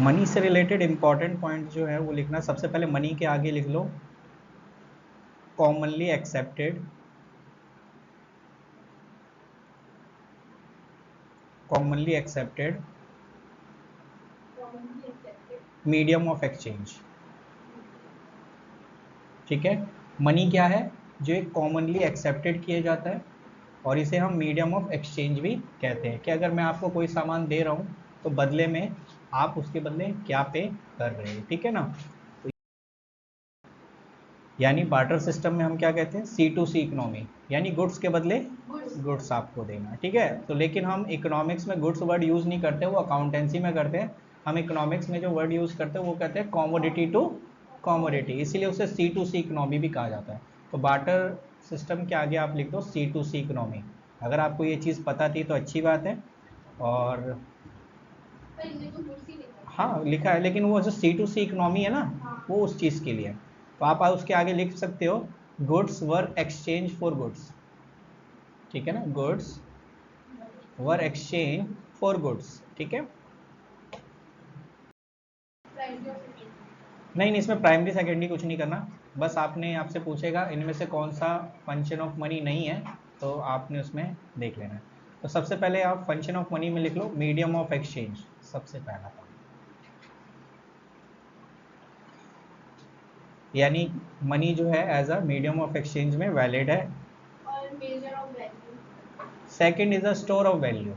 Money से related important point जो है वो लिखना, सबसे पहले मनी के आगे लिख लो commonly accepted, commonly accepted medium of exchange. ठीक है, मनी क्या है, जो एक कॉमनली एक्सेप्टेड किया जाता है और इसे हम मीडियम ऑफ एक्सचेंज भी कहते हैं, कि अगर मैं आपको कोई सामान दे रहा हूँ तो बदले में आप उसके बदले क्या पे कर रहे हो। ठीक है ना, तो यानी बार्टर सिस्टम में हम क्या कहते हैं, C2C इकोनॉमी, यानी गुड्स के बदले गुड्स आपको देना। ठीक है, तो लेकिन हम इकोनॉमिक्स में गुड्स वर्ड यूज नहीं करते, वो अकाउंटेंसी में करते हैं। हम इकोनॉमिक्स में जो वर्ड यूज करते हैं वो कहते हैं कॉमोडिटी टू कॉमोडिटी, इसीलिए उसे C2C इकोनॉमी भी कहा जाता है। तो बार्टर सिस्टम के आगे आप लिख दो C2C इकोनॉमी। अगर आपको ये चीज़ पता थी तो अच्छी बात है। और हाँ लिखा है, लेकिन वो जो C2C इकोनॉमी है ना, वो उस चीज़ के लिए है। तो आप उसके आगे लिख सकते हो goods were exchange for goods. ठीक है ना, goods were exchange for goods. ठीक है, नहीं इसमें प्राइमरी सेकेंडरी कुछ नहीं करना, बस आपने आपसे पूछेगा इनमें से कौन सा फंक्शन ऑफ मनी नहीं है, तो आपने उसमें देख लेना है। तो सबसे पहले आप फंक्शन ऑफ मनी में लिख लो मीडियम ऑफ एक्सचेंज, सबसे पहला काम, यानी मनी जो है as a medium of exchange में वैलिड है। और measure of value, second is a store of value,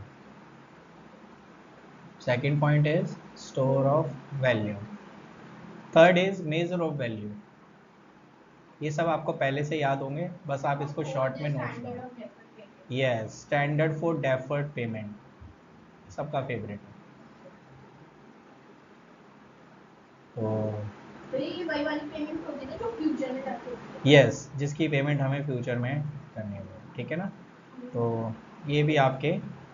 second point is store of value. Third is measure of value. ये सब आपको पहले से याद होंगे, बस आप इसको शॉर्ट में नोट करें। Yes, standard for deferred payment, सबका फेवरेट है। तो ये वही वाली पेमेंट होती है जो फ्यूचर में जाती है। यस, जिसकी पेमेंट हमें फ्यूचर में करनी होगी। ठीक है ना, तो ये भी आपके,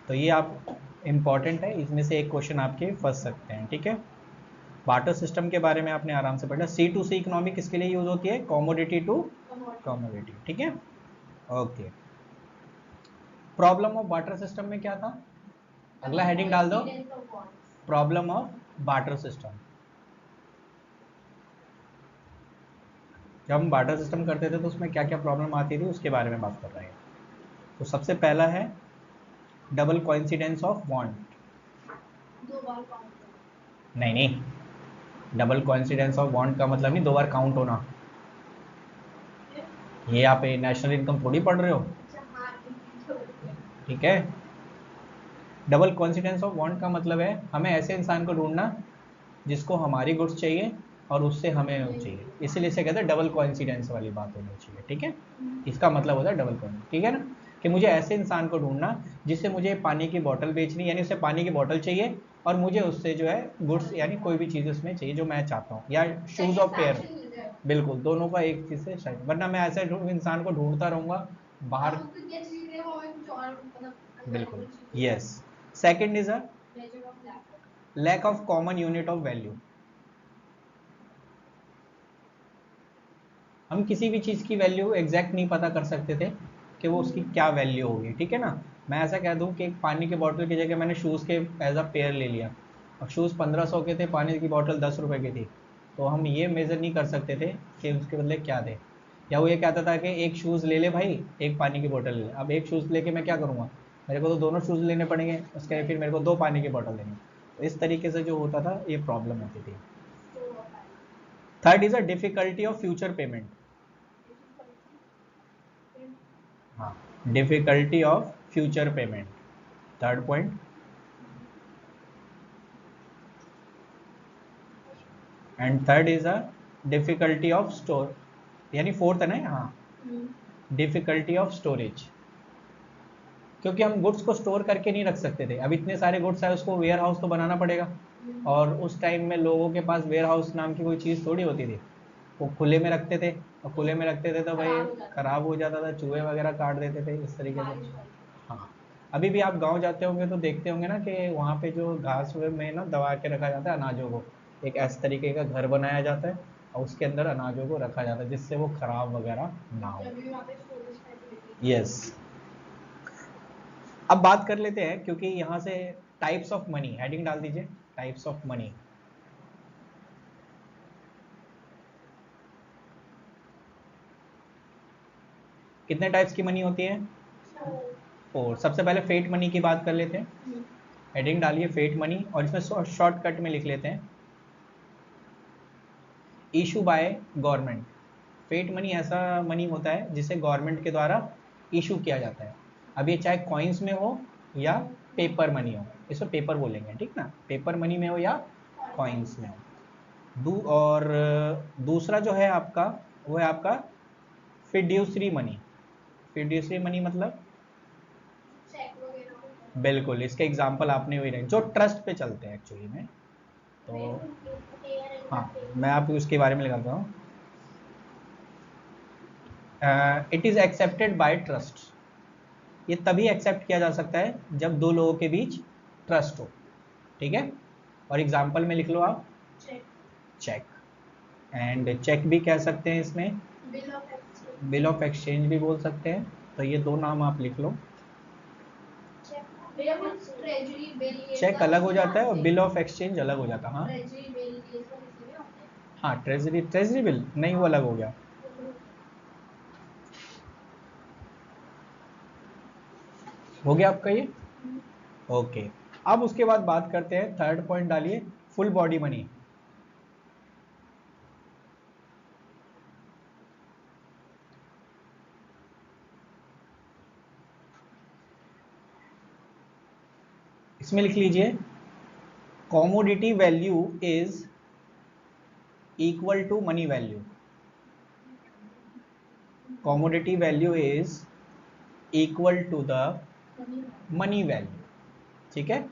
तो ये आप इम्पॉर्टेंट है, इसमें से एक क्वेश्चन आपके फंस सकते हैं। ठीक है, बार्टर सिस्टम के बारे में आपने आराम से पढ़ा। C2C इकोनॉमी किसके लिए यूज होती है, कॉमोडिटी टू कॉमोडिटी। ठीक है, okay. Problem of barter system में क्या था, अगला हेडिंग डाल दो, प्रॉब्लम ऑफ बार्टर सिस्टम। जब हम बार्टर सिस्टम करते थे तो उसमें क्या क्या प्रॉब्लम आती थी उसके बारे में बात कर रहे हैं। तो सबसे पहला है डबल कोइंसिडेंस ऑफ बॉन्ड। नहीं नहीं, डबल कोइंसिडेंस ऑफ बॉन्ड का मतलब नहीं दो बार काउंट होना। ये आप नेशनल इनकम थोड़ी पढ़ रहे हो। ठीक है, डबल कोइंसिडेंस ऑफ बॉन्ड का मतलब है हमें ऐसे इंसान को ढूंढना जिसको हमारी गुड्स चाहिए और उससे हमें चाहिए, इसीलिए इसे कहते हैं डबल कोइंसिडेंस वाली बात होनी चाहिए। ठीक है, इसका मतलब होता है डबल कोइंसिडेंस। ठीक है ना, कि मुझे ऐसे इंसान को ढूंढना जिससे मुझे पानी की बोतल बेचनी, यानी उसे पानी की बोतल चाहिए और मुझे उससे जो है गुड्स यानी कोई भी चीज़ उसमें चाहिए जो मैं चाहता हूँ, या शूज़ और पेयर। बिल्कुल, दोनों का एक चीज़ से शायद, वरना मैं ऐसे इंसान को ढूंढता रहूंगा बाहर। बिल्कुल, yes. Second is a lack of common unit of value. हम किसी भी चीज़ की वैल्यू एग्जैक्ट नहीं पता कर सकते थे कि वो उसकी क्या वैल्यू होगी। ठीक है ना, मैं ऐसा कह दूं कि एक पानी की बोतल की जगह मैंने शूज़ के एज अ पेयर ले लिया, अब शूज़ 1500 के थे, पानी की बोतल 10 रुपये की थी, तो हम ये मेज़र नहीं कर सकते थे कि उसके बदले क्या दें। या वो ये कहता था कि एक शूज़ ले ले भाई, एक पानी की बोतल ले ले। अब एक शूज़ लेके मैं क्या करूँगा, मेरे को तो दोनों शूज़ लेने पड़ेंगे, उसके फिर मेरे को 2 पानी की बोतल लेनी। तो इस तरीके से जो होता था ये प्रॉब्लम होती थी। Third is a difficulty of future payment. हाँ, difficulty of future payment, third point. And third is a difficulty of store, यानी फोर्थ है ना, हाँ, डिफिकल्टी ऑफ स्टोरेज, क्योंकि हम गुड्स को स्टोर करके नहीं रख सकते थे। अब इतने सारे गुड्स है, उसको वेयर हाउस तो बनाना पड़ेगा, और उस टाइम में लोगों के पास वेयर हाउस नाम की कोई चीज़ थोड़ी होती थी, वो खुले में रखते थे, और खुले में रखते थे तो भाई खराब हो जाता था, चूहे वगैरह काट देते थे इस तरीके से। हाँ, अभी भी आप गांव जाते होंगे तो देखते होंगे ना कि वहाँ पे जो घास में ना दबा के रखा जाता है अनाजों को, एक ऐसे तरीके का घर बनाया जाता है और उसके अंदर अनाजों को रखा जाता है जिससे वो खराब वगैरह ना हो। यस, अब बात कर लेते हैं, क्योंकि यहाँ से टाइप्स ऑफ मनी, हेडिंग डाल दीजिए टाइप्स ऑफ मनी। कितने टाइप्स की मनी होती है? 4। सबसे पहले फेट मनी की बात कर लेते हैं। हेडिंग डालिए फेट मनी, और इसमें शॉर्टकट में लिख लेते हैं issue by government. Fiat money ऐसा मनी होता है जिसे गवर्नमेंट के द्वारा इशू किया जाता है। अब ये चाहे कॉइन्स में हो या पेपर मनी हो, इसको पेपर बोलेंगे, ठीक ना, पेपर मनी में हो या कॉइन्स में हो। और दूसरा जो है आपका, वो है आपका फिड्यूसरी मनी। फिड्यूसरी मनी मतलब बिल्कुल, इसके एग्जांपल आपने वही रहे जो ट्रस्ट पे चलते हैं एक्चुअली में। तो हाँ, मैं आपको उसके बारे में लगाता हूँ। It is accepted by trust. ये तभी एक्सेप्ट किया जा सकता है जब दो लोगों के बीच ट्रस्ट हो, ठीक है। और एग्जांपल में लिख लो आप चेक। एंड चेक भी कह सकते हैं इसमें, बिल ऑफ एक्सचेंज भी बोल सकते हैं। तो ये दो नाम आप लिख लो। चेक अलग हो जाता है और बिल ऑफ एक्सचेंज अलग हो जाता है। हाँ हाँ, ट्रेजरी बिल नहीं, वो अलग हो गया। हो गया आपका ये, ओके। अब उसके बाद बात करते हैं, थर्ड पॉइंट डालिए, फुल बॉडी मनी। इसमें लिख लीजिए commodity value is equal to money value. Commodity value is equal to the money value, ठीक है।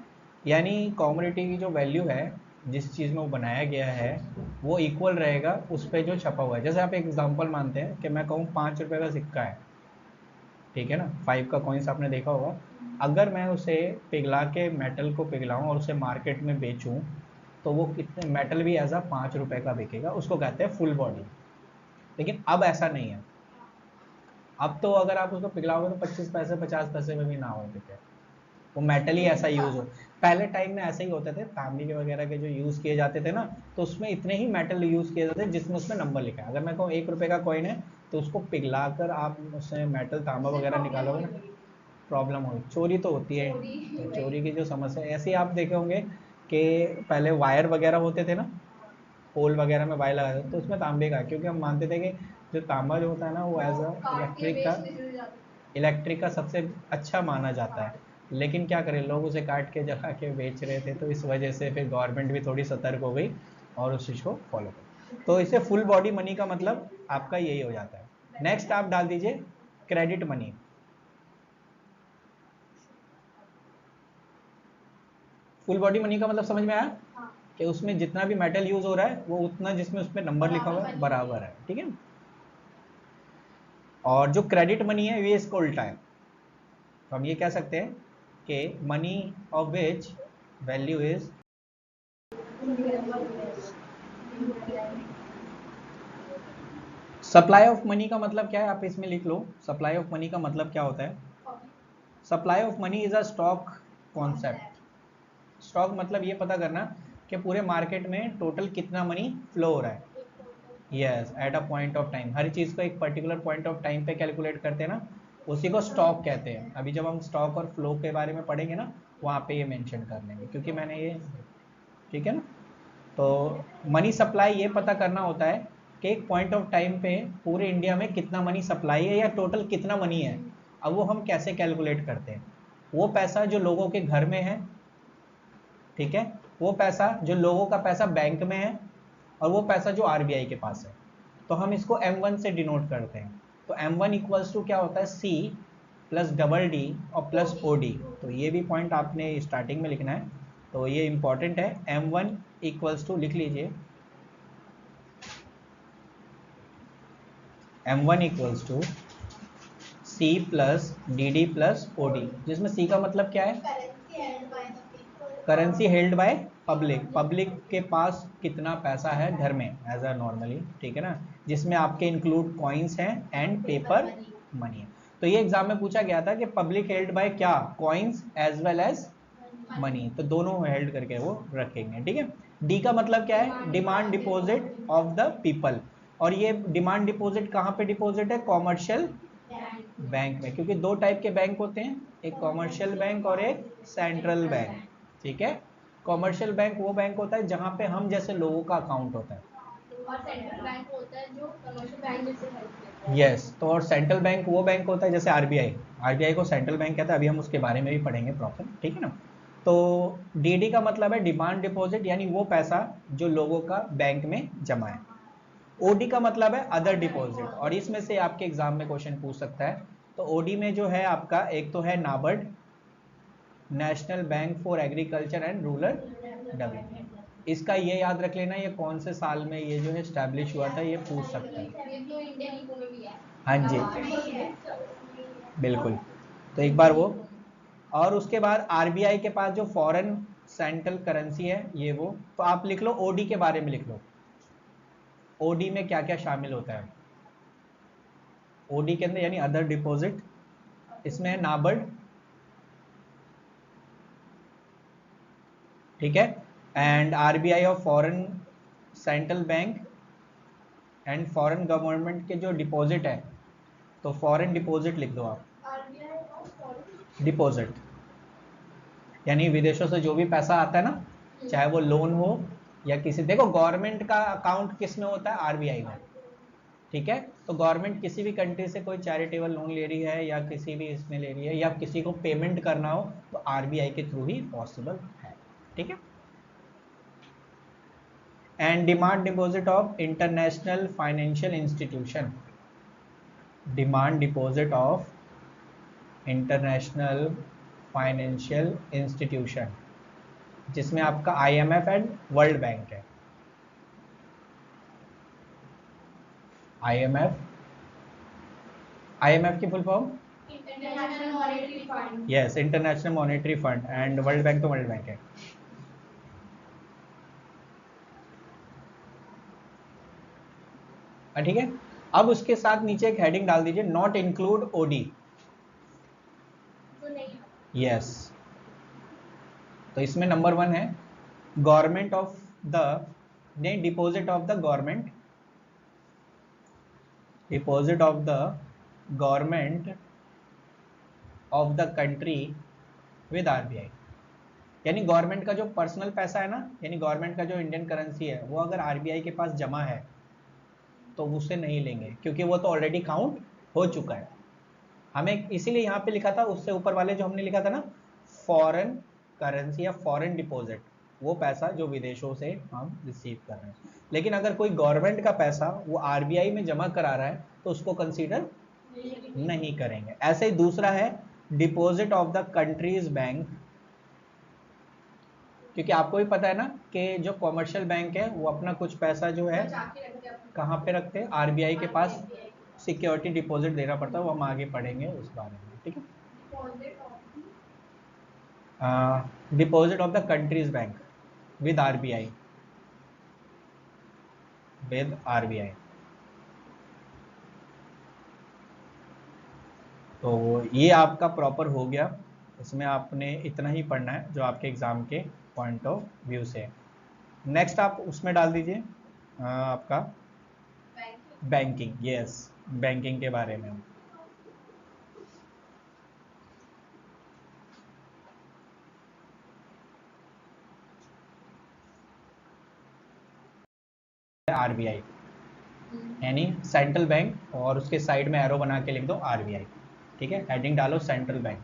यानी कॉमोडिटी की जो वैल्यू है, जिस चीज़ में वो बनाया गया है, वो इक्वल रहेगा उस पर जो छपा हुआ है। जैसे आप एक एग्जांपल मानते हैं कि मैं कहूँ 5 रुपये का सिक्का है, ठीक है ना, 5 का कॉइन्स आपने देखा होगा। अगर मैं उसे पिघला के, मेटल को पिघलाऊँ और उसे मार्केट में बेचूँ, तो वो कितने, मेटल भी एज आ 5 रुपये का बिकेगा, उसको कहते हैं फुल बॉडी। लेकिन अब ऐसा नहीं है। अब तो अगर आप उसको पिघलाओगे तो 25 पैसे 50 पैसे में भी ना हो बिके, वो मेटल ही ऐसा यूज हो। पहले टाइम में ऐसे ही होते थे, तांबे के वगैरह के जो यूज किए जाते थे ना, तो उसमें इतने ही मेटल यूज किए जाते थे जिसमें उसमें नंबर लिखा है। अगर मैं कहूँ 1 रुपये का कॉइन है, तो उसको पिघला कर आप उससे मेटल तांबा वगैरह निकालोगे ना, प्रॉब्लम हो, चोरी तो होती है। तो चोरी की जो समस्या है, ऐसे ही आप देखे होंगे कि पहले वायर वगैरह होते थे ना, पोल वगैरह में वायर लगाते थे, तो उसमें तांबे का, क्योंकि हम मानते थे कि जो तांबा जो होता है ना, वो एज अ इलेक्ट्रिक का सबसे अच्छा माना जाता है। लेकिन क्या करें, लोग उसे काट के जला के बेच रहे थे, तो इस वजह से फिर गवर्नमेंट भी थोड़ी सतर्क हो गई और उस चीज़ को फॉलो कर। तो इसे फुल बॉडी मनी का मतलब आपका यही हो जाता है। नेक्स्ट आप डाल दीजिए credit money. Full body money का मतलब समझ में आया? कि उसमें जितना भी मेटल यूज हो रहा है, वो उतना जिसमें उसमें नंबर लिखा हुआ है बराबर है, ठीक है। और जो क्रेडिट मनी है, ये इसको उल्टा है। तो हम ये कह सकते हैं कि money of which value is, supply of money का मतलब क्या है, आप इसमें लिख लो। सप्लाई ऑफ मनी का मतलब क्या होता है? Supply of money is a stock concept. Stock मतलब ये पता करना कि पूरे मार्केट में टोटल कितना मनी फ्लो हो रहा है। Yes, at a point of time. हर चीज़ को एक पर्टिकुलर पॉइंट ऑफ टाइम पे कैलकुलेट करते हैं ना, उसी को स्टॉक कहते हैं। अभी जब हम स्टॉक और फ्लो के बारे में पढ़ेंगे ना, वहाँ पे ये मेंशन कर लेंगे, क्योंकि मैंने ये, ठीक है ना। तो मनी सप्लाई ये पता करना होता है कि एक पॉइंट ऑफ टाइम पे पूरे इंडिया में कितना मनी सप्लाई है या टोटल कितना मनी है। अब वो हम कैसे कैलकुलेट करते हैं? वो पैसा जो लोगों के घर में है, ठीक है, वो पैसा जो लोगों का पैसा बैंक में है, और वो पैसा जो आरबीआई के पास है, तो हम इसको M1 से डिनोट करते हैं। तो M1 इक्वल्स टू क्या होता है? C प्लस डबल डी और प्लस OD। तो ये भी पॉइंट आपने स्टार्टिंग में लिखना है, तो ये इंपॉर्टेंट है। M1 इक्वल्स टू लिख लीजिए, M1 equals to C plus DD plus OD, जिसमें C का मतलब क्या है? Currency held by public. Public के पास कितना पैसा है घर में एज अ नॉर्मली, ठीक है ना, जिसमें आपके इंक्लूड कॉइन्स हैं एंड पेपर मनी है। तो ये एग्जाम में पूछा गया था कि पब्लिक हेल्ड बाय क्या, coins as well as money, तो दोनों हेल्ड करके वो रखेंगे, ठीक है। डी का मतलब क्या है? Demand deposit of the people. और ये डिमांड डिपॉजिट कहाँ पे डिपॉजिट है? कॉमर्शियल बैंक में, क्योंकि दो टाइप के बैंक होते हैं, एक कॉमर्शियल बैंक और एक सेंट्रल बैंक। ठीक है, कॉमर्शियल बैंक वो बैंक होता है जहां पे हम जैसे लोगों का अकाउंट होता है, और सेंट्रल बैंक होता है जो कमर्शियल बैंक जैसे हेल्प करता है। यस, तो और सेंट्रल बैंक वो बैंक होता है जैसे आरबीआई, आरबीआई को सेंट्रल बैंक कहता है, अभी हम उसके बारे में भी पढ़ेंगे प्रॉपर, ठीक है ना। तो डीडी का मतलब है डिमांड डिपॉजिट, यानी वो पैसा जो लोगों का बैंक में जमा है। ओडी का मतलब है अदर डिपॉजिट, और इसमें से आपके एग्जाम में क्वेश्चन पूछ सकता है। तो ओडी में जो है आपका एक तो है NABARD, national bank for agriculture and rural development. इसका ये याद रख लेना, ये कौन से साल में ये जो है स्टैब्लिश हुआ था, ये पूछ सकता है। ये तो इंडियन इकोनॉमी है। हाँ जी, बिल्कुल। तो एक बार वो, और उसके बाद आरबीआई के पास जो फॉरेन सेंट्रल करेंसी है ये वो, तो आप लिख लो ओडी के बारे में लिख लो, ओडी में क्या क्या शामिल होता है। ओडी के अंदर यानी अदर डिपॉजिट, इसमें है नाबार्ड, ठीक है, and RBI of foreign central bank and foreign government के जो डिपॉजिट है, तो फॉरेन डिपॉजिट लिख दो आप, डिपॉजिट यानी विदेशों से जो भी पैसा आता है ना, चाहे वो लोन हो या किसी, देखो गवर्नमेंट का अकाउंट किस में होता है, आरबीआई में, ठीक है। तो गवर्नमेंट किसी भी कंट्री से कोई चैरिटेबल लोन ले रही है या किसी भी इसमें ले रही है, या किसी को पेमेंट करना हो तो आरबीआई के थ्रू ही पॉसिबल है, ठीक है। And demand deposit of international financial institution, demand deposit of international financial institution, जिसमें आपका आईएमएफ एंड वर्ल्ड बैंक है। आईएमएफ, आईएमएफ की full form international monetary fund. Yes, international monetary fund, and world bank तो world bank है। ठीक है, अब उसके साथ नीचे एक हेडिंग डाल दीजिए, नॉट इंक्लूड ओडी। जो नहीं, यस, तो इसमें नंबर 1 है गवर्नमेंट ऑफ द, नहीं, deposit of the government, deposit of the government of the country with RBI, यानी गवर्नमेंट का जो पर्सनल पैसा है ना, यानी गवर्नमेंट का जो इंडियन करेंसी है वो अगर आरबीआई के पास जमा है तो उसे नहीं लेंगे, क्योंकि वो तो ऑलरेडी काउंट हो चुका है। हमें इसीलिए यहाँ पे लिखा था, उससे ऊपर वाले जो हमने लिखा था ना, फॉरेन करेंसी या फॉरेन डिपॉजिट, वो पैसा जो विदेशों से हम रिसीव कर रहे हैं। लेकिन अगर कोई गवर्नमेंट का पैसा वो आरबीआई में जमा करा रहा है तो उसको कंसीडर नहीं करेंगे। ऐसे ही दूसरा है deposit of the countries bank, क्योंकि आपको भी पता है ना कि जो कॉमर्शियल बैंक है वो अपना कुछ पैसा जो है कहाँ पे रखते हैं, आरबीआई के पास सिक्योरिटी डिपॉजिट देना पड़ता है, वो हम आगे पढ़ेंगे उस बारे में, ठीक है। Deposit of the countries bank with RBI, with RBI. तो ये आपका प्रॉपर हो गया, इसमें आपने इतना ही पढ़ना है जो आपके एग्जाम के पॉइंट ऑफ व्यू से। नेक्स्ट आप उसमें डाल दीजिए आपका बैंकिंग, यस, बैंकिंग के बारे में। आरबीआई यानी सेंट्रल बैंक, और उसके साइड में एरो बना के लिख दो आरबीआई, ठीक है, हेडिंग डालो सेंट्रल बैंक।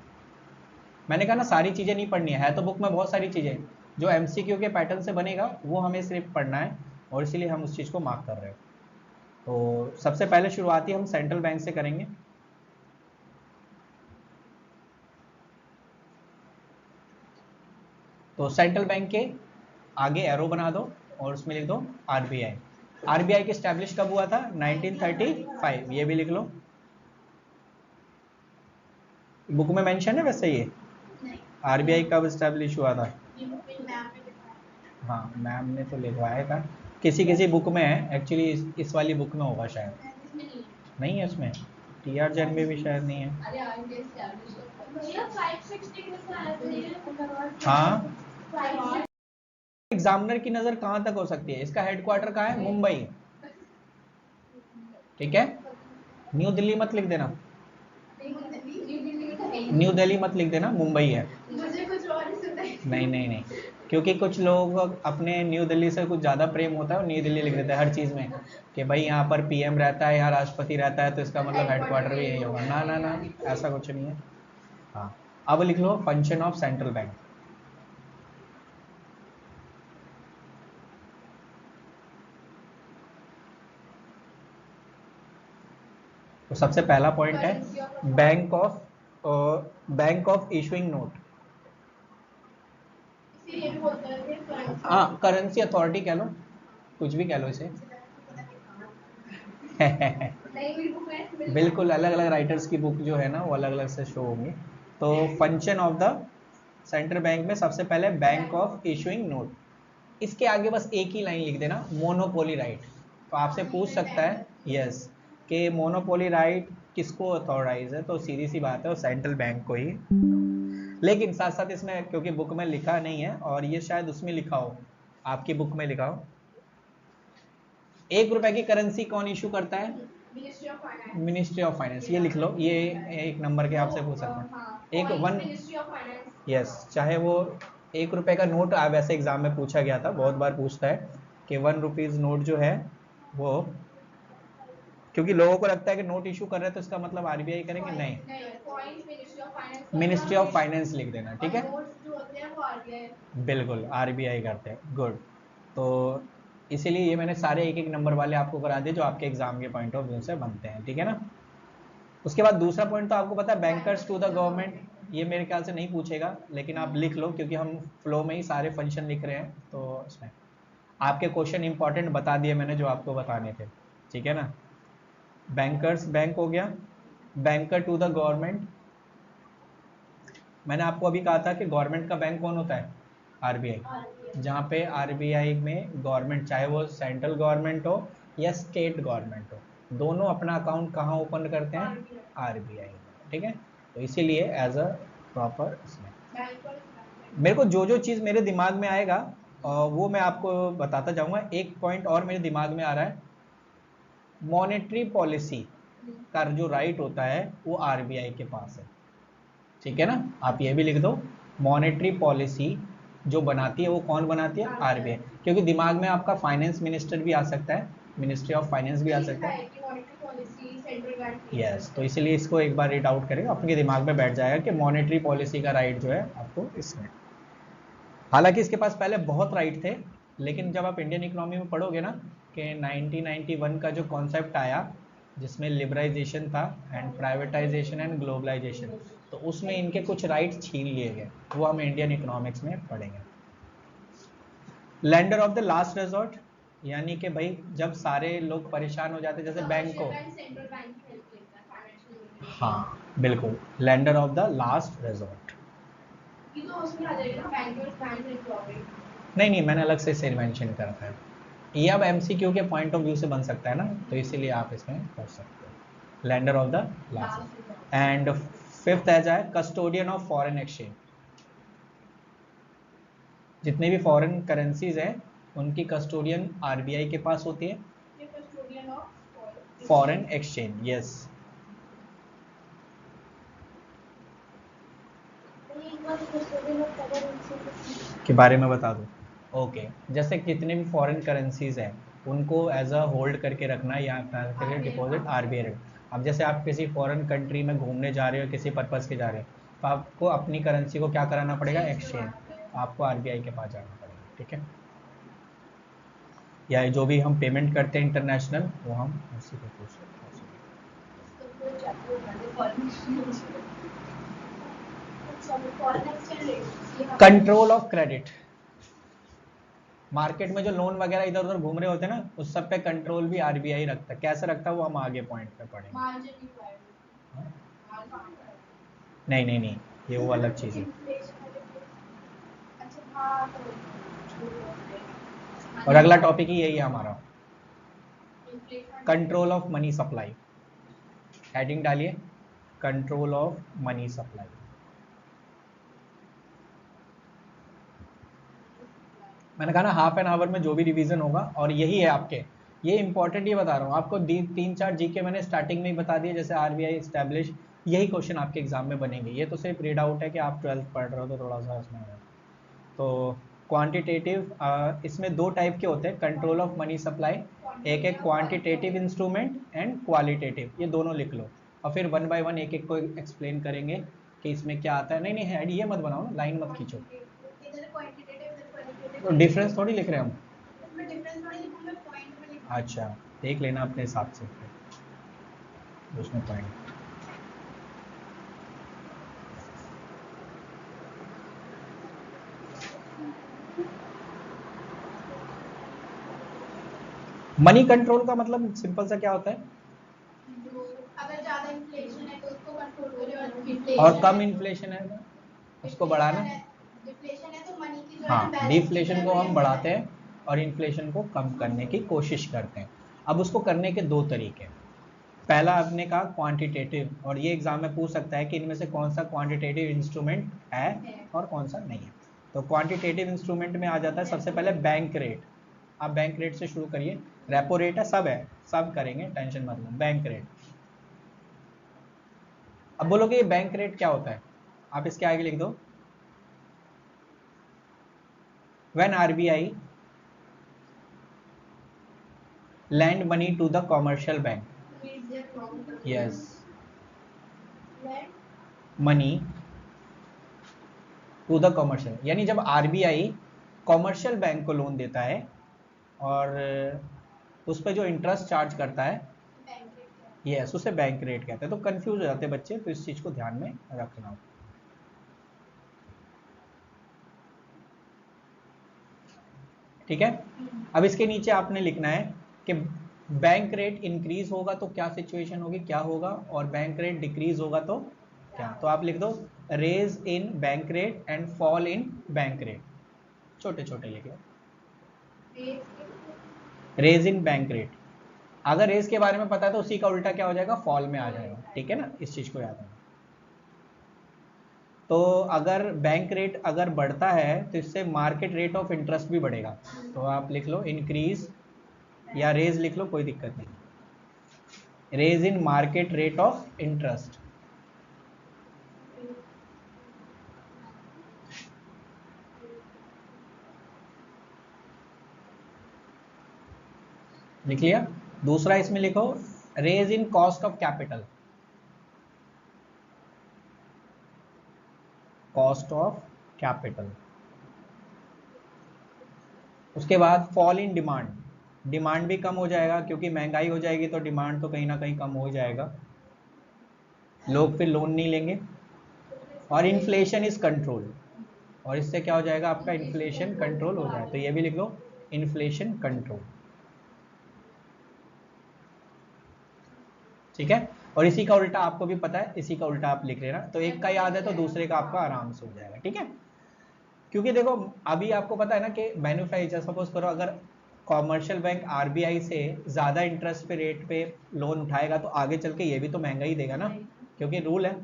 मैंने कहा ना सारी चीज़ें नहीं पढ़नी है तो बुक में बहुत सारी चीज़ें जो एमसीक्यू के पैटर्न से बनेगा वो हमें सिर्फ पढ़ना है, और इसीलिए हम उस चीज़ को मार्क कर रहे हैं। तो सबसे पहले शुरुआती हम सेंट्रल बैंक से करेंगे। तो सेंट्रल बैंक के आगे एरो बना दो और उसमें लिख दो आरबीआई। आरबीआई की स्टैब्लिश कब हुआ था, 1935, ये भी लिख लो, बुक में मेंशन है वैसे ये आरबीआई कब स्टैब्लिश हुआ था। हाँ, मैम ने तो लिखवाया था, किसी किसी बुक में है एक्चुअली, इस वाली बुक में होगा शायद, नहीं है उसमें, टीआर जेन में भी शायद नहीं है। हाँ, एग्जामिनर की नज़र कहाँ तक हो सकती है, इसका हेडक्वार्टर कहाँ है, मुंबई, ठीक है, न्यू दिल्ली मत लिख देना, न्यू दिल्ली मत लिख देना, मुंबई है। मुझे कुछ और ही सुना है। नहीं नहीं नहीं, क्योंकि कुछ लोग अपने न्यू दिल्ली से कुछ ज़्यादा प्रेम होता है और न्यू दिल्ली लिख देते हैं हर चीज़ में, कि भाई यहाँ पर पीएम रहता है, यहाँ राष्ट्रपति रहता है, तो इसका मतलब हेडक्वार्टर भी यही होगा। ना ना ना, ऐसा कुछ नहीं है। हाँ, अब लिख लो फंक्शन ऑफ सेंट्रल बैंक। तो सबसे पहला पॉइंट है बैंक ऑफ इशुइंग नोट। इसीलिए भी बोलते हैं हाँ, करेंसी अथॉरिटी कह लो, कुछ भी कह लो इसे। बिल्कुल, अलग अलग राइटर्स की बुक जो है ना वो अलग अलग से शो होंगी। तो function of the central bank में सबसे पहले बैंक ऑफ इशुइंग नोट, इसके आगे बस एक ही लाइन लिख देना, मोनोपोली राइट। तो आपसे पूछ सकता है यस कि मोनोपोली राइट किसको अथॉराइज है, तो सीधी सी बात है वो सेंट्रल बैंक को ही। लेकिन साथ साथ इसमें क्योंकि बुक में लिखा नहीं है, और ये शायद उसमें लिखा हो, आपकी बुक में लिखा हो, 1 रुपए की करेंसी कौन इशू करता है? Ministry of finance. ये लिख लो, ये एक नंबर के आपसे पूछ सकते हैं। एक वन, यस, चाहे वो 1 रुपए का नोट, वैसे एग्जाम में पूछा गया था, बहुत बार पूछता है कि 1 रुपीज नोट जो है वो, क्योंकि लोगों को लगता है कि नोट इशू कर रहे हैं तो इसका मतलब आरबीआई करेंगे, नहीं, मिनिस्ट्री ऑफ फाइनेंस लिख देना, ठीक है। बिल्कुल, आरबीआई करते हैं, गुड। तो इसीलिए ये मैंने सारे एक एक नंबर वाले आपको करा दिए जो आपके एग्जाम के पॉइंट ऑफ व्यू से बनते हैं, ठीक है ना। उसके बाद दूसरा पॉइंट तो आपको पता है, बैंकर्स टू द गवर्नमेंट। ये मेरे ख्याल से नहीं पूछेगा, लेकिन आप लिख लो क्योंकि हम फ्लो में ही सारे फंक्शन लिख रहे हैं, तो इसमें आपके क्वेश्चन इंपॉर्टेंट बता दिए मैंने जो आपको बताने थे, ठीक है ना। बैंकर्स बैंक हो गया, बैंकर टू द गवर्नमेंट। मैंने आपको अभी कहा था कि गवर्नमेंट का बैंक कौन होता है? आरबीआई। जहाँ पे आरबीआई में गवर्नमेंट, चाहे वो सेंट्रल गवर्नमेंट हो या स्टेट गवर्नमेंट हो, दोनों अपना अकाउंट कहाँ ओपन करते हैं? आरबीआई में, ठीक है। तो इसीलिए एज अ प्रॉपर इसमें मेरे को जो जो चीज़ मेरे दिमाग में आएगा वो मैं आपको बताता जाऊंगा। एक पॉइंट और मेरे दिमाग में आ रहा है, मॉनेटरी पॉलिसी का जो राइट होता है वो आरबीआई के पास है, ठीक है ना। आप ये भी लिख दो, मॉनेटरी पॉलिसी जो बनाती है वो कौन बनाती है? आरबीआई। क्योंकि दिमाग में आपका फाइनेंस मिनिस्टर भी आ सकता है, मिनिस्ट्री ऑफ फाइनेंस भी आ सकता है, यस। तो इसलिए इसको एक बार रीड आउट करेंगे, आपके दिमाग में बैठ जाएगा कि मॉनेटरी पॉलिसी का राइट जो है आपको इसमें। हालांकि इसके पास पहले बहुत राइट थे, लेकिन जब आप इंडियन इकोनॉमी में पढ़ोगे ना कि 1991 का जो कॉन्सेप्ट आया जिसमें लिबराइजेशन था एंड प्राइवेटाइजेशन एंड ग्लोबलाइजेशन, तो उसमें इनके कुछ राइट्स छीन लिए गए, वो हम इंडियन इकोनॉमिक्स में पढ़ेंगे। Lender of the last resort, यानी कि भाई जब सारे लोग परेशान हो जाते जैसे बैंक को, हाँ बिल्कुल, lender of the last resort. नहीं नहीं, मैंने अलग से इसे मेंशन कर रखा है, ये अब एमसीक्यू के पॉइंट ऑफ व्यू से बन सकता है ना, तो इसीलिए आप इसमें कर सकते हो, lender of the last. And fifth आ जाए कस्टोडियन ऑफ फॉरेन एक्सचेंज। जितने भी फॉरेन करेंसीज हैं उनकी कस्टोडियन आरबीआई के पास होती है, फॉरेन एक्सचेंज, यस। के बारे में बता दूं, ओके। जैसे कितने भी फॉरेन करेंसीज हैं उनको एज अ होल्ड करके रखना या करके डिपॉजिट आरबीआई रखना। अब जैसे आप किसी फॉरेन कंट्री में घूमने जा रहे हो, किसी पर्पज़ के जा रहे हो, तो आपको अपनी करेंसी को क्या कराना पड़ेगा? एक्सचेंज, आपको आरबीआई के पास जाना पड़ेगा, ठीक है। या जो भी हम पेमेंट करते हैं इंटरनेशनल, वो हम उसी को पूछ सकते हैं। कंट्रोल ऑफ क्रेडिट, मार्केट में जो लोन वगैरह इधर उधर घूम रहे होते हैं ना, उस सब पे कंट्रोल भी आरबीआई रखता है। कैसे रखता है वो हम आगे पॉइंट पे पढ़ेंगे। नहीं नहीं नहीं, ये वो अलग चीज़ है। और अगला टॉपिक ही यही है हमारा, control of money supply. Heading डालिए, कंट्रोल ऑफ मनी सप्लाई। मैंने कहा ना हाफ एन आवर में जो भी रिवीजन होगा, और यही है आपके, ये इंपॉर्टेंट, ये बता रहा हूँ आपको। 3-4 जीके मैंने स्टार्टिंग में ही बता दिए, जैसे आरबीआई एस्टैब्लिश यही क्वेश्चन आपके एग्जाम में बनेंगे। ये तो सिर्फ रीड आउट है कि आप 12th पढ़ रहे हो तो थोड़ा सा इसमें है। तो क्वांटिटेटिव, इसमें दो टाइप के होते हैं कंट्रोल ऑफ मनी सप्लाई। एक है क्वांटिटेटिव इंस्ट्रूमेंट एंड क्वालिटेटिव, ये दोनों लिख लो और फिर वन बाय वन एक एक को एक्सप्लेन करेंगे कि इसमें क्या आता है। नहीं नहीं हेड ये मत बनाओ ना, लाइन मत खींचो, तो डिफरेंस थोड़ी लिख रहे हैं हम। अच्छा देख लेना अपने हिसाब से फिर उसमें पॉइंट। मनी कंट्रोल का मतलब सिंपल सा क्या होता है, अगर ज्यादा इन्फ्लेशन है तो उसको कंट्रोल करें, और कम इन्फ्लेशन है तो उसको बढ़ाना। डिफ्लेशन है तो मनी की जो हाँ, है ना डिफ्लेशन को हम बढ़ाते हैं और इन्फ्लेशन को कम करने की कोशिश करते हैं। अब उसको करने के दो तरीके हैं। पहला आपने कहा क्वांटिटेटिव, और ये एग्जाम में पूछ सकता है कि इनमें से कौन सा क्वांटिटेटिव इंस्ट्रूमेंट है और कौन सा नहीं है। तो क्वांटिटेटिव इंस्ट्रूमेंट में आ जाता है सबसे पहले बैंक रेट। आप बैंक रेट से शुरू करिए, रेपो रेट है, सब करेंगे, टेंशन मत लो। बैंक रेट, अब बोलोगे ये बैंक रेट क्या होता है, आप इसके आगे लिख दो when RBI lend money to the commercial bank, yes, money to the commercial, यानी जब आरबीआई कॉमर्शियल बैंक को लोन देता है और उस पर जो इंटरेस्ट चार्ज करता है, यस, उसे बैंक रेट कहते हैं। तो कंफ्यूज हो जाते हैं बच्चे, तो इस चीज को ध्यान में रखना। ठीक है, अब इसके नीचे आपने लिखना है कि बैंक रेट इंक्रीज होगा तो क्या सिचुएशन होगी, क्या होगा, और बैंक रेट डिक्रीज होगा तो क्या। तो आप लिख दो raise in bank rate and fall in bank rate, छोटे छोटे लिख लो। रेज इन बैंक रेट, अगर रेज के बारे में पता है तो उसी का उल्टा क्या हो जाएगा, फॉल में आ जाएगा। ठीक है ना, इस चीज को याद रखना। तो अगर बैंक रेट अगर बढ़ता है तो इससे मार्केट रेट ऑफ इंटरेस्ट भी बढ़ेगा। तो आप लिख लो इंक्रीज या रेज लिख लो, कोई दिक्कत नहीं। Raise in market rate of interest, लिख लिया। दूसरा इसमें लिखो raise in cost of capital, cost of capital. उसके बाद फॉल इन डिमांड, डिमांड भी कम हो जाएगा क्योंकि महंगाई हो जाएगी तो डिमांड तो कहीं ना कहीं कम हो जाएगा, लोग फिर लोन नहीं लेंगे। और इन्फ्लेशन इज कंट्रोल, और इससे क्या हो जाएगा, आपका इन्फ्लेशन कंट्रोल हो जाए। तो ये भी लिख लो इन्फ्लेशन कंट्रोल। ठीक है, और इसी का उल्टा आपको भी पता है, इसी का उल्टा आप लिख लेना। तो एक का याद है तो दूसरे का आपका आराम से हो जाएगा। ठीक है, क्योंकि देखो अभी आपको पता है ना कि मैन्युफैक्चर, सपोज करो अगर कॉमर्शियल बैंक आरबीआई से ज्यादा इंटरेस्ट पे रेट पे लोन उठाएगा तो आगे चल के ये भी तो महंगा ही देगा ना, क्योंकि रूल है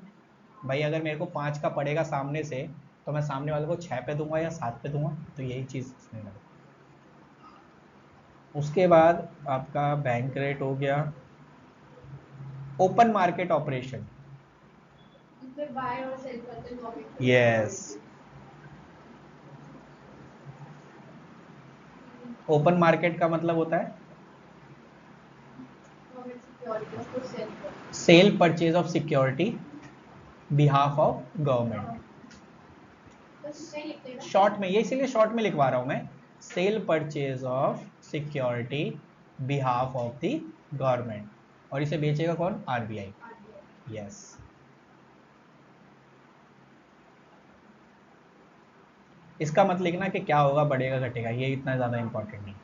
भाई, अगर मेरे को 5 का पड़ेगा सामने से तो मैं सामने वाले को 6 पे दूंगा या 7 पे दूंगा। तो यही चीज इसमें है। उसके बाद आपका बैंक रेट हो गया। Open market operation, yes, open market का मतलब होता है cell purchase of security behalf of government. Short में, ये इसीलिए शॉर्ट में लिखवा रहा हूं मैं, cell purchase of security behalf of the government, और इसे बेचेगा कौन, आरबीआई। यस, इसका मत लिखना कि क्या होगा, बढ़ेगा घटेगा, ये इतना ज्यादा इंपॉर्टेंट नहीं।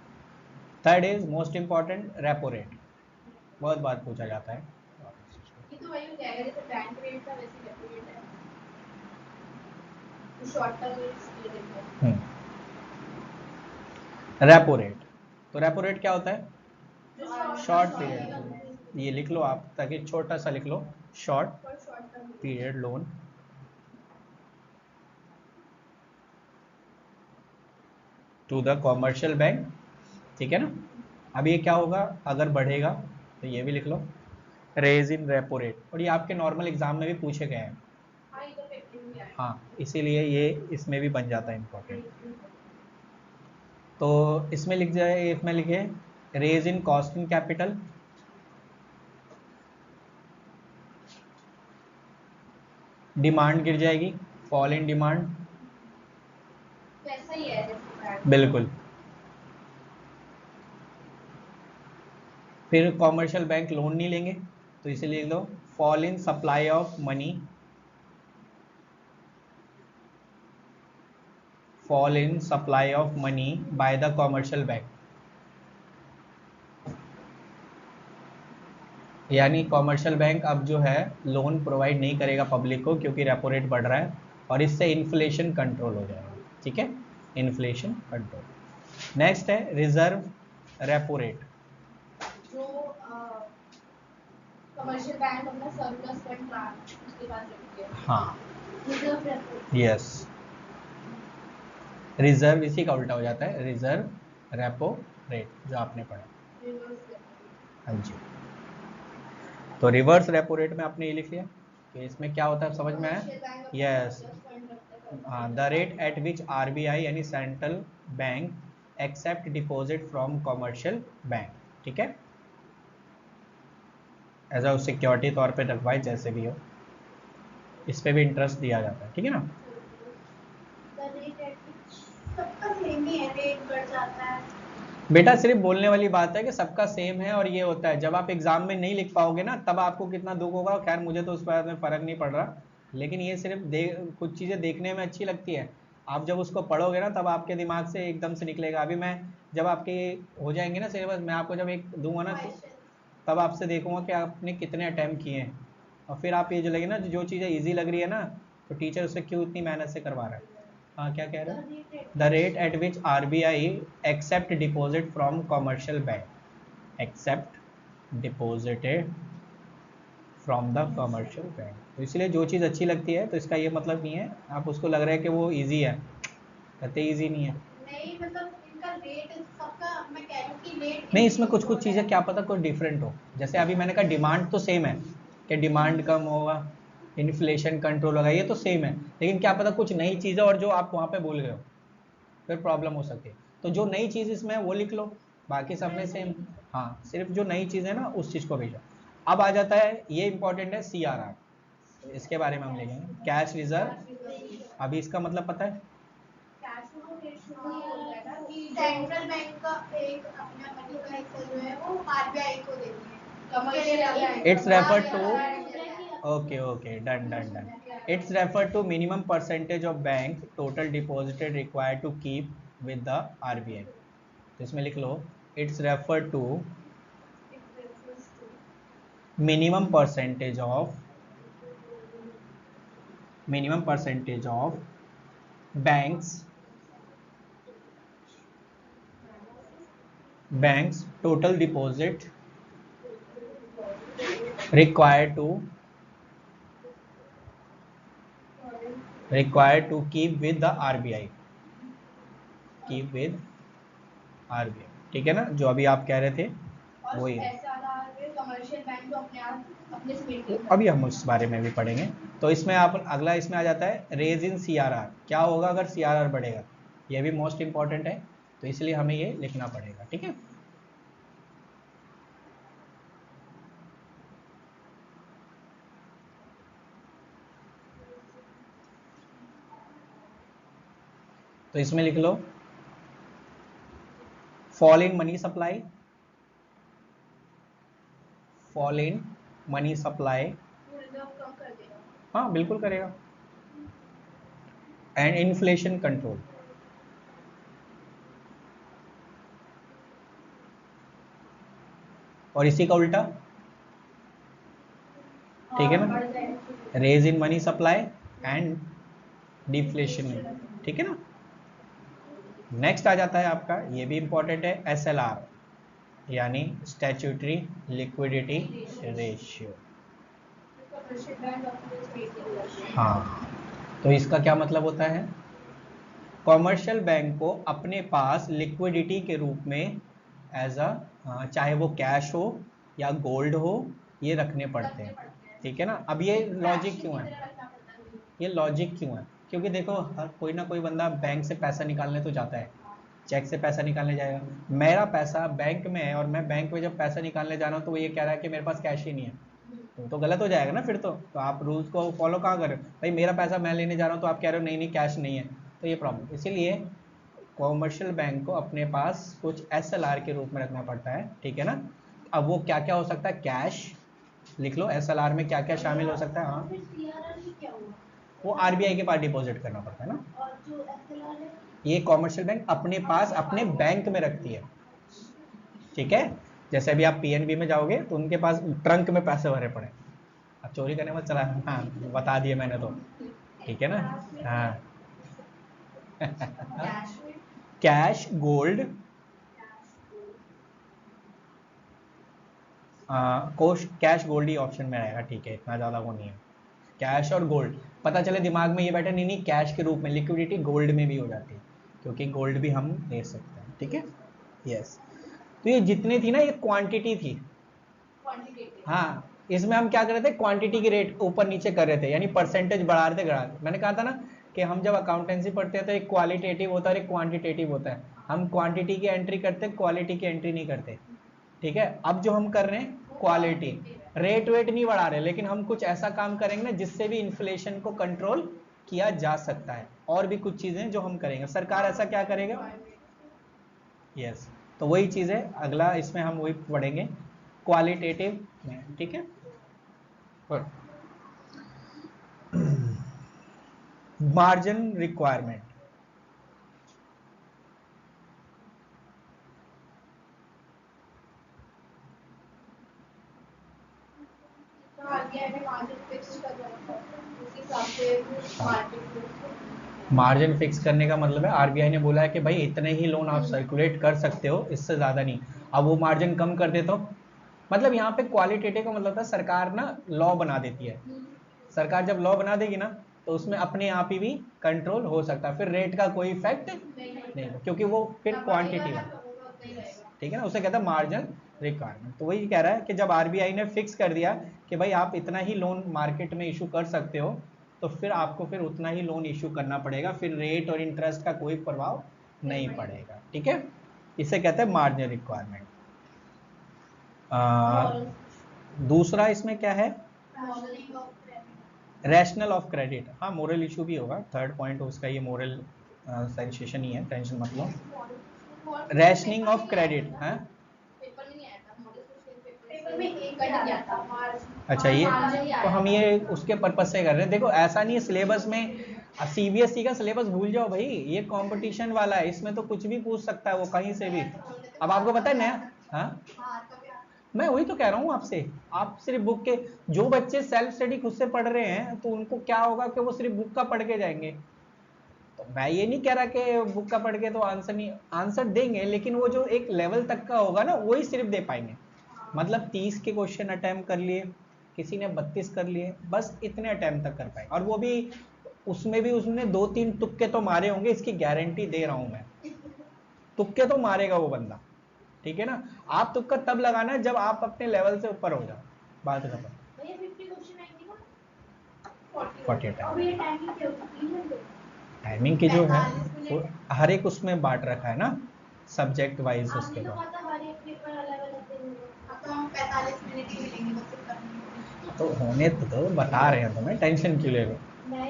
Third is most important, repo rate, बहुत बार पूछा जाता है। ये तो वही हो जाएगा जैसे बैंक रेट का वैसे रेपो रेट है, तो शॉर्ट टर्म में रेपो रेट, तो रेपो रेट क्या होता है, शॉर्ट पीरियड, ये लिख लो आप ताकि छोटा सा लिख लो, short period loan to the commercial bank. ठीक है ना, अब ये क्या होगा, अगर बढ़ेगा तो ये भी लिख लो, रेज इन रेपो रेट, और ये आपके नॉर्मल एग्जाम में भी पूछे गए हैं। हाँ, इसीलिए ये इसमें भी बन जाता है इंपॉर्टेंट। तो इसमें लिख जाए, इसमें लिखे raise in cost in capital, demand गिर जाएगी, फॉल इन डिमांड, वैसा ही है बिल्कुल। फिर कॉमर्शियल बैंक लोन नहीं लेंगे, तो इसीलिए लिख दो fall in supply of money, fall in supply of money by the commercial bank, यानी कॉमर्शियल बैंक अब जो है लोन प्रोवाइड नहीं करेगा पब्लिक को, क्योंकि रेपो रेट बढ़ रहा है और इससे इन्फ्लेशन कंट्रोल हो जाएगा। ठीक है, इन्फ्लेशन कंट्रोल। नेक्स्ट है रिजर्व रेपो रेट, जो कमर्शियल बैंक अपना सरप्लस फंड उसके पास रखती है। हाँ, रिजर्व रेपो, यस, रिजर्व इसी का उल्टा हो जाता है, रिजर्व रेपो रेट जो आपने पढ़ा। हाँ जी, तो रिवर्स रेपो रेट में आपने ये लिख लिया कि इसमें क्या होता है, समझ में आया? Yes, the rate at which RBI यानी central bank accept deposit from commercial bank, ठीक है, एज अ सिक्योरिटी तौर पे रखवाए, जैसे भी हो, इस पे भी इंटरेस्ट दिया जाता है, ठीक है ना। सबका सेम ही है, रेट बढ़ जाता है। बेटा सिर्फ बोलने वाली बात है कि सबका सेम है, और ये होता है जब आप एग्जाम में नहीं लिख पाओगे ना, तब आपको कितना दुख होगा। खैर मुझे तो उस बात में फर्क नहीं पड़ रहा, लेकिन ये सिर्फ कुछ चीजें देखने में अच्छी लगती है, आप जब उसको पढ़ोगे ना तब आपके दिमाग से एकदम से निकलेगा। अभी मैं जब आपके हो जाएंगे ना सिलेबस, मैं आपको जब एक दूंगा ना, तब आपसे देखूंगा कि आपने कितने अटैम्प्ट किए हैं, और फिर आप ये जो लगे ना, जो चीज़ें ईजी लग रही है ना, तो टीचर उससे क्यों इतनी मेहनत से करवा रहा है। हाँ, क्या कह रहे हो? The rate at which RBI accept deposit from commercial bank, accept deposited from the commercial bank. तो इसलिए जो चीज़ अच्छी लगती है, तो इसका ये मतलब नहीं है आप उसको लग रहा है कि वो ईजी है, कहते ईजी नहीं है। नहीं, मतलब इनका रेट सबका, मैं कह रही हूँ कि रेट नहीं, इसमें कुछ कुछ चीज़ें क्या पता कुछ डिफरेंट हो, जैसे अभी मैंने कहा डिमांड तो सेम है, कि डिमांड कम होगा, इन्फ्लेशन कंट्रोल होगा, ये तो सेम है, लेकिन क्या पता कुछ नई चीज़ है और जो आप वहाँ पे भूल गए हो, फिर प्रॉब्लम हो सकती है। तो जो नई चीज़ इसमें है वो लिख लो, बाकी सब में सेम। हाँ, सिर्फ जो नई चीज़ है ना उस चीज़ को भेजो। अब आ जाता है, ये इंपॉर्टेंट है, CRR, इसके बारे में हम लेंगे, कैश रिजर्व। अभी इसका मतलब पता है? सेंट्रल बैंक का एक अपना मनी का हिस्सा जो है वो आरबीआई को देती है, commercial it's refer to, okay okay, done done done, it's refer to minimum percentage of bank total deposited required to keep with the RBI. तो इसमें लिख लो it's refer to minimum percentage of banks total deposit required to keep with the RBI, keep with RBI, ठीक है ना, जो अभी आप कह रहे थे वही है। कमर्शियल बैंक तो अपने आप अपने से अभी हम उस बारे में भी पढ़ेंगे। तो इसमें आप अगला इसमें आ जाता है रेज इन CRR, क्या होगा अगर CRR बढ़ेगा, ये भी मोस्ट इंपॉर्टेंट है, तो इसलिए हमें ये लिखना पड़ेगा, ठीक है। तो इसमें लिख लो fall in money supply, fall in money supply, हाँ बिल्कुल करेगा, एंड इन्फ्लेशन कंट्रोल, और इसी का उल्टा, ठीक है ना, raise in money supply and deflation, ठीक है ना। नेक्स्ट आ जाता है आपका, ये भी इंपॉर्टेंट है, SLR यानी स्टैट्यूटरी लिक्विडिटी रेशियो। हाँ, तो इसका क्या मतलब होता है, कॉमर्शियल बैंक को अपने पास लिक्विडिटी के रूप में एज अ, चाहे वो कैश हो या गोल्ड हो ये रखने पड़ते हैं, ठीक है ना। अब ये लॉजिक क्यों है, ये लॉजिक क्यों है, क्योंकि देखो हर कोई ना कोई बंदा बैंक से पैसा निकालने तो जाता है, चेक से पैसा निकालने जाएगा। मेरा पैसा बैंक में है और मैं बैंक में जब पैसा निकालने जा रहा हूँ तो वो ये कह रहा है कि मेरे पास कैश ही नहीं है, तो गलत हो जाएगा ना फिर। तो आप रूल्स को फॉलो कहाँ कर रहे हो भाई, मेरा पैसा मैं लेने जा रहा हूँ तो आप कह रहे हो नहीं नहीं कैश नहीं है, तो ये प्रॉब्लम। इसीलिए कॉमर्शियल बैंक को अपने पास कुछ SLR के रूप में रखना पड़ता है, ठीक है ना। अब वो क्या क्या हो सकता है, कैश लिख लो, SLR में क्या क्या शामिल हो सकता है। हाँ, वो RBI के पास डिपॉजिट करना पड़ता है ना, और जो SLR है ये कॉमर्शियल बैंक अपने पास अपने बैंक में रखती है, ठीक है। जैसे अभी आप PNB में जाओगे तो उनके पास ट्रंक में पैसे भरे पड़े, अब चोरी करने मत चला, हाँ बता दिए मैंने तो, ठीक है ना। हाँ कैश गोल्ड, कैश गोल्ड ही ऑप्शन में रहेगा, ठीक है, इतना ज़्यादा वो नहीं है। कैश और गोल्ड, पता चले दिमाग में ये बैठा नहीं नहीं कैश के रूप में, लिक्विडिटी गोल्ड में भी हो जाती है, क्योंकि गोल्ड भी हम ले सकते हैं, ठीक है। यस, तो ये जितनी थी ना ये क्वांटिटी थी, हाँ इसमें हम क्या कर रहे थे, क्वांटिटी की रेट ऊपर नीचे कर रहे थे, यानी परसेंटेज बढ़ा रहे थे घटा रहे थे। मैंने कहा था ना कि हम जब अकाउंटेंसी पढ़ते हैं तो एक क्वालिटेटिव होता है और एक क्वांटिटेटिव होता है, हम क्वांटिटी की एंट्री करते हैं, क्वालिटी की एंट्री नहीं करते, ठीक है। अब जो हम कर रहे हैं क्वालिटी, रेट वेट नहीं बढ़ा रहे, लेकिन हम कुछ ऐसा काम करेंगे ना जिससे भी इन्फ्लेशन को कंट्रोल किया जा सकता है, और भी कुछ चीजें जो हम करेंगे। सरकार ऐसा क्या करेगा, यस, तो वही चीज है, अगला इसमें हम वही पढ़ेंगे क्वालिटेटिव में, ठीक है। मार्जिन रिक्वायरमेंट, मार्जिन फिक्स करने का मतलब है RBI ने बोला है कि भाई इतने ही लोन आप सर्कुलेट कर सकते हो, इससे ज्यादा नहीं। अब वो मार्जिन कम कर दे तो मतलब यहाँ पे क्वालिटेटिव का मतलब था सरकार ना लॉ बना देती है, सरकार जब लॉ बना देगी ना तो उसमें अपने आप ही भी कंट्रोल हो सकता है, फिर रेट का कोई इफेक्ट नहीं, क्योंकि वो फिर क्वांटिटी है, ठीक है ना, उसे कहता है मार्जिन रिक्वायरमेंट। तो वही कह रहा है कि जब RBI ने फिक्स कर दिया कि भाई आप इतना ही लोन मार्केट में इशू कर सकते हो, तो फिर आपको फिर उतना ही लोन इशू करना पड़ेगा, फिर रेट और इंटरेस्ट का कोई प्रभाव नहीं पड़ेगा, ठीक है। इसे कहते हैं मार्जिन रिक्वायरमेंट। दूसरा इसमें क्या है, रैशनल ऑफ क्रेडिट, हाँ मोरल इशू भी होगा, थर्ड पॉइंट उसका ये मोरल सेंसेशन ही है, टेंशन मत लो। रैशनिंग ऑफ क्रेडिट है, अच्छा ये तो हम ये उसके पर्पज से कर रहे हैं। देखो ऐसा नहीं है सिलेबस में, CBSE का सिलेबस भूल जाओ भाई, ये कंपटीशन वाला है, इसमें तो कुछ भी पूछ सकता है वो कहीं से भी। अब आपको पता है नया, हाँ मैं वही तो कह रहा हूँ आपसे, आप सिर्फ बुक के, जो बच्चे सेल्फ स्टडी खुद से पढ़ रहे हैं तो उनको क्या होगा कि वो सिर्फ बुक का पढ़ के जाएंगे। तो मैं ये नहीं कह रहा कि बुक का पढ़ के तो आंसर नहीं, आंसर देंगे, लेकिन वो जो एक लेवल तक का होगा ना वही सिर्फ दे पाएंगे। मतलब 30 के क्वेश्चन अटेम्प्ट कर लिए, किसी ने 32 कर लिए, बस इतने अटेम्प्ट तक कर पाए, और वो भी उसमें भी उसने 2-3 तुक्के तो मारे होंगे, इसकी गारंटी दे रहा हूं मैं, तुक्के तो मारेगा वो बंदा, ठीक है ना। आप तुक्का तब लगाना है जब आप अपने लेवल से ऊपर हो जाओ, बात खत्म। 48 टाइमिंग की जो है वो हर एक उसमें बांट रखा है ना, सब्जेक्ट वाइज उसके बाद। तो होने तो बता रहे हैं तुम्हें, टेंशन क्यों ले लो,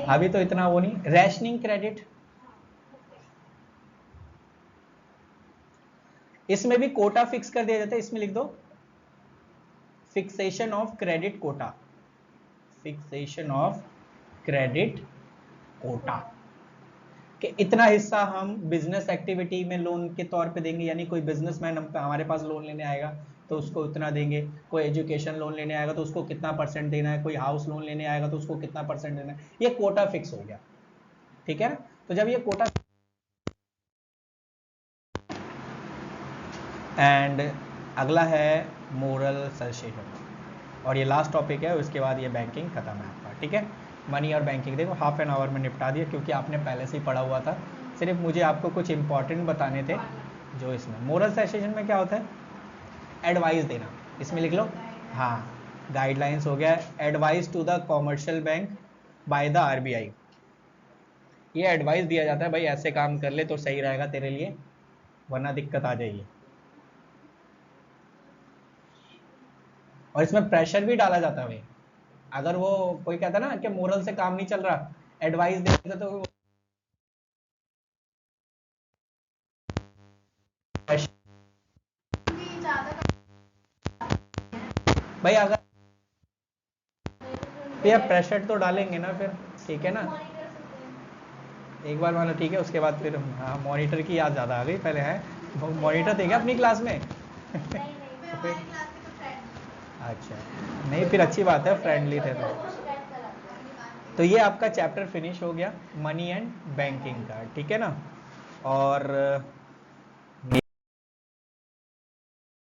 अभी तो इतना वो नहीं। रैशनिंग क्रेडिट, इसमें भी कोटा फिक्स कर दिया जाता है, इसमें लिख दो fixation of credit quota, fixation of credit quota, कि इतना हिस्सा हम बिजनेस एक्टिविटी में लोन के तौर पे देंगे, यानी कोई बिजनेसमैन हमारे पास लोन लेने आएगा तो उसको इतना देंगे, कोई एजुकेशन लोन लेने आएगा तो उसको कितना परसेंट देना है, कोई हाउस लोन लेने आएगा तो उसको कितना परसेंट देना है, ये कोटा फिक्स हो गया, ठीक है ना। तो जब ये कोटा, एंड अगला है मोरल सजेशन, और ये लास्ट टॉपिक है, उसके बाद ये बैंकिंग खत्म है आपका, ठीक है। मनी और बैंकिंग देखो हाफ एन आवर में निपटा दिया, क्योंकि आपने पहले से ही पढ़ा हुआ था, सिर्फ मुझे आपको कुछ इंपॉर्टेंट बताने थे जो इसमें। मोरल सजेशन में क्या होता है, एडवाइस देना, इसमें लिख लो, हाँ गाइडलाइंस हो गया, advice to the commercial bank by the RBI. ये एडवाइस दिया जाता है भाई ऐसे काम कर ले तो सही रहेगा तेरे लिए, वरना दिक्कत आ जाएगी। और इसमें प्रेशर भी डाला जाता है भाई, अगर वो कोई कहता है ना कि मोरल से काम नहीं चल रहा, एडवाइस देते तो भी ज्यादा भाई अगर भैया प्रेशर तो डालेंगे ना फिर, ठीक है ना। एक बार मानो ठीक है, उसके बाद फिर हाँ मॉनिटर की याद ज़्यादा आ गई, पहले है मॉनिटर थे क्या अपनी क्लास में? हमारी क्लास में तो फ्रेंड अच्छा, नहीं फिर अच्छी बात है, फ्रेंडली थे तो ये आपका चैप्टर फिनिश हो गया मनी एंड बैंकिंग का, ठीक है ना। और